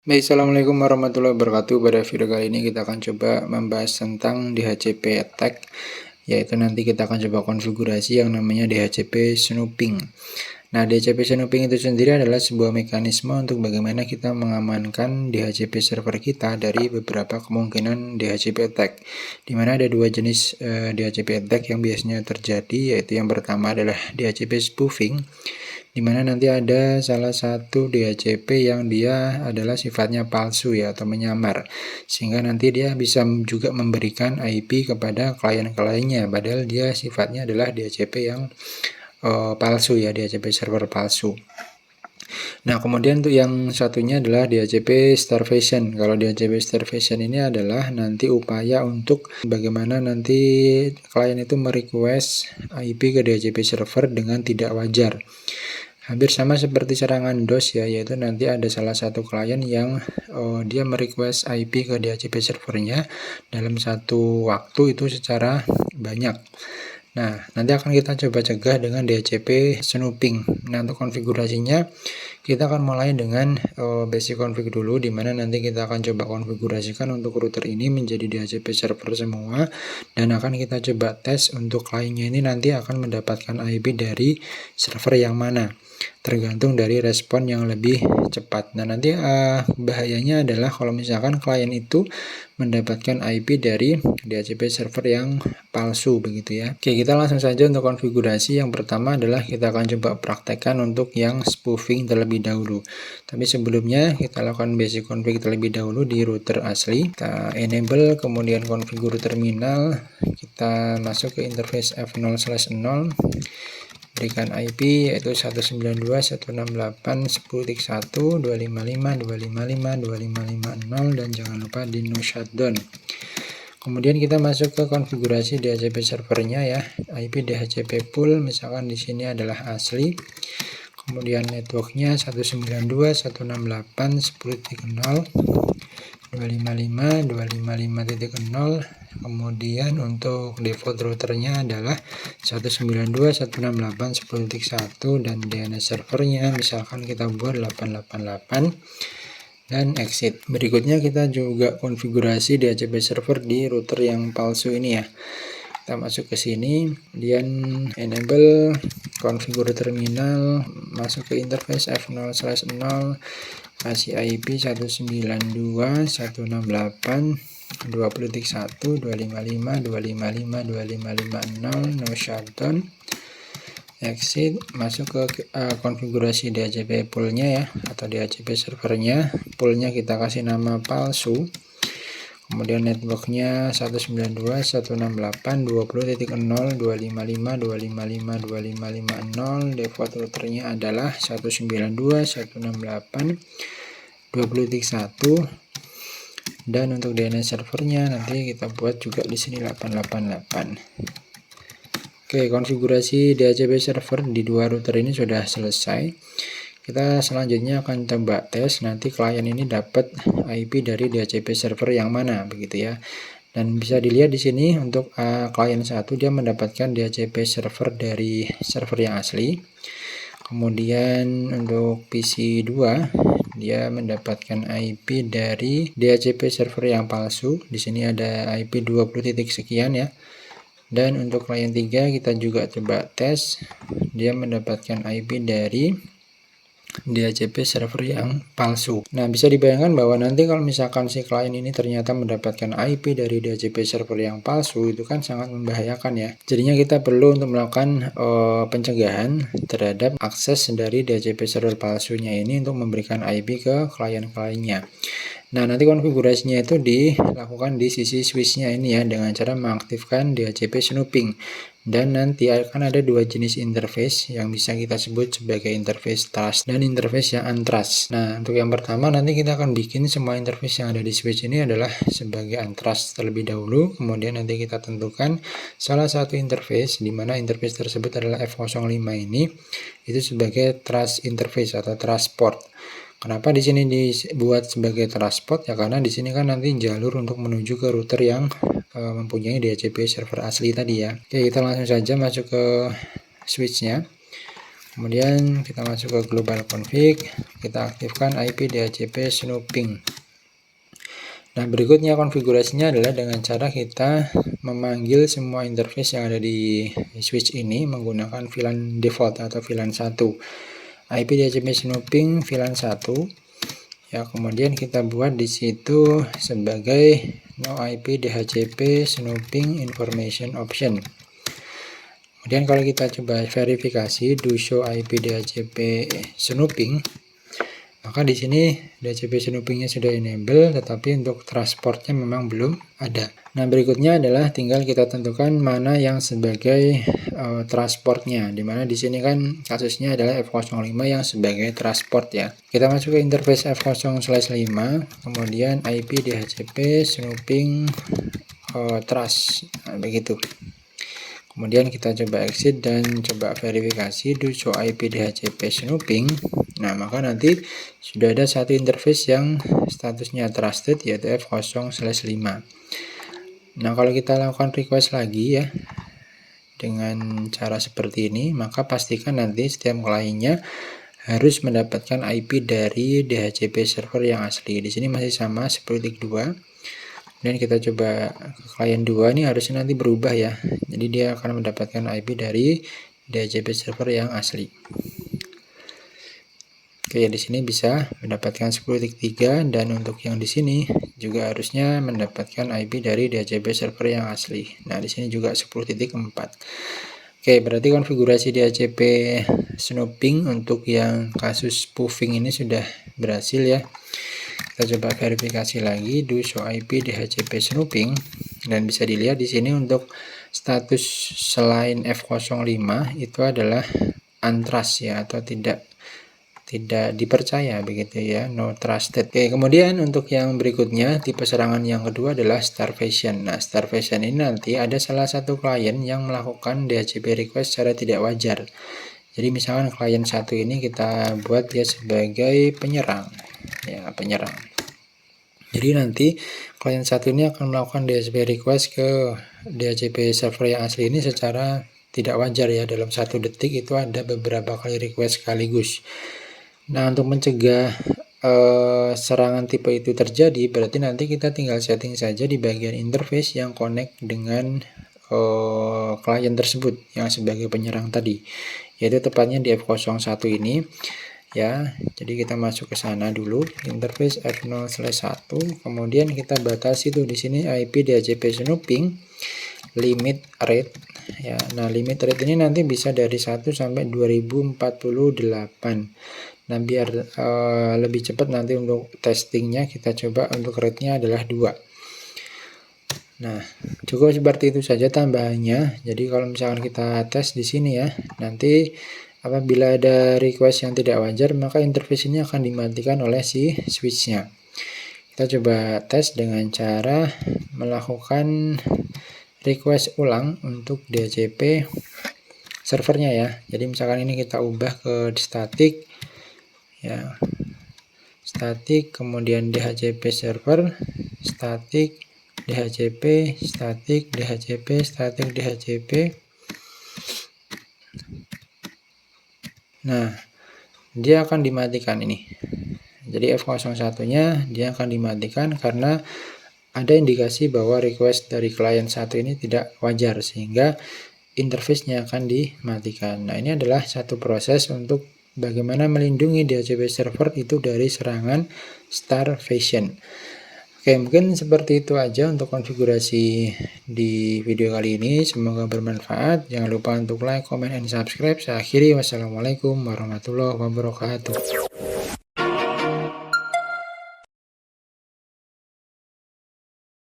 Baik, assalamualaikum warahmatullahi wabarakatuh. Pada video kali ini kita akan coba membahas tentang DHCP attack, yaitu nanti kita akan coba konfigurasi yang namanya DHCP snooping. Nah, DHCP snooping itu sendiri adalah sebuah mekanisme untuk bagaimana kita mengamankan DHCP server kita dari beberapa kemungkinan DHCP attack, dimana ada dua jenis DHCP attack yang biasanya terjadi, yaitu yang pertama adalah DHCP spoofing, dimana nanti ada salah satu DHCP yang dia adalah sifatnya palsu ya, atau menyamar, sehingga nanti dia bisa juga memberikan IP kepada klien-kliennya, padahal dia sifatnya adalah DHCP yang palsu ya, DHCP server palsu. Nah, kemudian untuk yang satunya adalah DHCP starvation. Kalau DHCP starvation ini adalah nanti upaya untuk bagaimana nanti klien itu merequest IP ke DHCP server dengan tidak wajar. Hampir sama seperti serangan DOS ya, yaitu nanti ada salah satu klien yang dia merequest IP ke DHCP servernya dalam satu waktu itu secara banyak. Nah, nanti akan kita coba cegah dengan DHCP snooping. Nah, untuk konfigurasinya kita akan mulai dengan basic config dulu, dimana nanti kita akan coba konfigurasikan untuk router ini menjadi DHCP server semua, dan akan kita coba tes untuk kliennya ini nanti akan mendapatkan IP dari server yang mana, tergantung dari respon yang lebih cepat. Nah, nanti bahayanya adalah kalau misalkan klien itu mendapatkan IP dari DHCP server yang palsu begitu ya. Oke, kita langsung saja untuk konfigurasi. Yang pertama adalah kita akan coba praktekkan untuk yang spoofing terlebih dahulu. Tapi sebelumnya kita lakukan basic config terlebih dahulu di router asli. Kita enable, kemudian configure terminal, kita masuk ke interface F0/0, berikan IP yaitu 192.168.10.1.255.255.255.0 dan jangan lupa di no shutdown. Kemudian kita masuk ke konfigurasi DHCP servernya ya, IP DHCP pool misalkan di sini adalah asli. Kemudian networknya 192.168.10.0, 255.255.0. Kemudian untuk default routernya adalah 192.168.10.1 dan DNS servernya misalkan kita buat 888 dan exit. Berikutnya kita juga konfigurasi DHCP server di router yang palsu ini ya. Kita masuk ke sini, kemudian enable, configure terminal, masuk ke interface F0/0, kasih IP 192.168.20.1.255.255.255.0, no shutdown, exit, masuk ke konfigurasi DHCP poolnya ya, atau DHCP servernya. Poolnya kita kasih nama palsu. Kemudian networknya 192.168.20.0.255.255.255.0. Default routernya adalah 192.168.20.1, dan untuk DNS servernya nanti kita buat juga di sini 888. Oke, konfigurasi DHCP server di dua router ini sudah selesai. Kita selanjutnya akan coba tes nanti klien ini dapat IP dari DHCP server yang mana begitu ya. Dan bisa dilihat di sini untuk klien 1 dia mendapatkan DHCP server dari server yang asli. Kemudian untuk PC 2 dia mendapatkan IP dari DHCP server yang palsu. Di sini ada IP 20 titik sekian ya. Dan untuk klien 3 kita juga coba tes, dia mendapatkan IP dari DHCP server yang palsu. Nah, bisa dibayangkan bahwa nanti kalau misalkan si klien ini ternyata mendapatkan IP dari DHCP server yang palsu, itu kan sangat membahayakan ya. Jadinya kita perlu untuk melakukan pencegahan terhadap akses dari DHCP server palsunya ini untuk memberikan IP ke klien-kliennya. Nah, nanti konfigurasinya itu dilakukan di sisi switchnya ini ya, dengan cara mengaktifkan DHCP snooping. Dan nanti akan ada dua jenis interface yang bisa kita sebut sebagai interface trust dan interface yang untrust. Nah, untuk yang pertama nanti kita akan bikin semua interface yang ada di switch ini adalah sebagai untrust terlebih dahulu. Kemudian nanti kita tentukan salah satu interface, di mana interface tersebut adalah F05 ini, itu sebagai trust interface atau trust port. Kenapa di sini dibuat sebagai trust port ya, karena di sini kan nanti jalur untuk menuju ke router yang mempunyai DHCP server asli tadi ya. Oke, kita langsung saja masuk ke switchnya. Kemudian kita masuk ke global config, kita aktifkan IP DHCP snooping. Nah, berikutnya konfigurasinya adalah dengan cara kita memanggil semua interface yang ada di switch ini menggunakan VLAN default atau VLAN 1. IP DHCP snooping VLAN 1. Ya, kemudian kita buat di situ sebagai no IP DHCP snooping information option. Kemudian kalau kita coba verifikasi do show IP DHCP snooping, maka di sini DHCP snoopingnya sudah enable, tetapi untuk transportnya memang belum ada. Nah, berikutnya adalah tinggal kita tentukan mana yang sebagai transportnya, dimana di sini kan kasusnya adalah F05 yang sebagai transport ya. Kita masuk ke interface F0/5, kemudian IP DHCP snooping trust, nah, begitu. Kemudian kita coba exit dan coba verifikasi do show IP DHCP snooping. Nah, maka nanti sudah ada satu interface yang statusnya trusted, yaitu F0/5. Nah, kalau kita lakukan request lagi ya dengan cara seperti ini, maka pastikan nanti setiap kliennya harus mendapatkan IP dari DHCP server yang asli. Di sini masih sama 10.2. Dan kita coba ke klien 2, ini harusnya nanti berubah ya. Jadi dia akan mendapatkan IP dari DHCP server yang asli. Oke, di sini bisa mendapatkan 10.3 dan untuk yang di sini juga harusnya mendapatkan IP dari DHCP server yang asli. Nah, di sini juga 10.4. Oke, berarti konfigurasi DHCP snooping untuk yang kasus spoofing ini sudah berhasil ya. Kita coba verifikasi lagi do show IP DHCP snooping, dan bisa dilihat di sini untuk status selain F05 itu adalah untrust ya, atau tidak dipercaya begitu ya, no trusted. Oke, kemudian untuk yang berikutnya tipe serangan yang kedua adalah starvation. Nah, starvation ini nanti ada salah satu klien yang melakukan DHCP request secara tidak wajar. Jadi misalkan klien satu ini kita buat dia sebagai penyerang ya, penyerang. Jadi nanti klien satu ini akan melakukan DHCP request ke DHCP server yang asli ini secara tidak wajar ya, dalam 1 detik itu ada beberapa kali request sekaligus. Nah, untuk mencegah serangan tipe itu terjadi, berarti nanti kita tinggal setting saja di bagian interface yang connect dengan klien tersebut yang sebagai penyerang tadi, yaitu tepatnya di F01 ini ya. Jadi kita masuk ke sana dulu, interface F0/1, kemudian kita batasi tuh di sini IP DHCP snooping limit rate ya. Nah, limit rate ini nanti bisa dari 1 sampai 2048. Nah, biar lebih cepat nanti untuk testingnya, kita coba untuk rate-nya adalah 2. Nah, cukup seperti itu saja tambahannya. Jadi kalau misalkan kita tes di sini ya, nanti apabila ada request yang tidak wajar, maka interface ini akan dimatikan oleh si switch-nya. Kita coba tes dengan cara melakukan request ulang untuk DHCP servernya ya. Jadi misalkan ini kita ubah ke static ya, static, kemudian DHCP server, static DHCP, static DHCP, static DHCP. Nah, dia akan dimatikan ini. Jadi F01-nya dia akan dimatikan karena ada indikasi bahwa request dari klien satu ini tidak wajar, sehingga interface-nya akan dimatikan. Nah, ini adalah satu proses untuk bagaimana melindungi DHCP server itu dari serangan starvation. Oke, mungkin seperti itu aja untuk konfigurasi di video kali ini. Semoga bermanfaat. Jangan lupa untuk like, comment, and subscribe. Saya akhiri. Wassalamualaikum warahmatullahi wabarakatuh.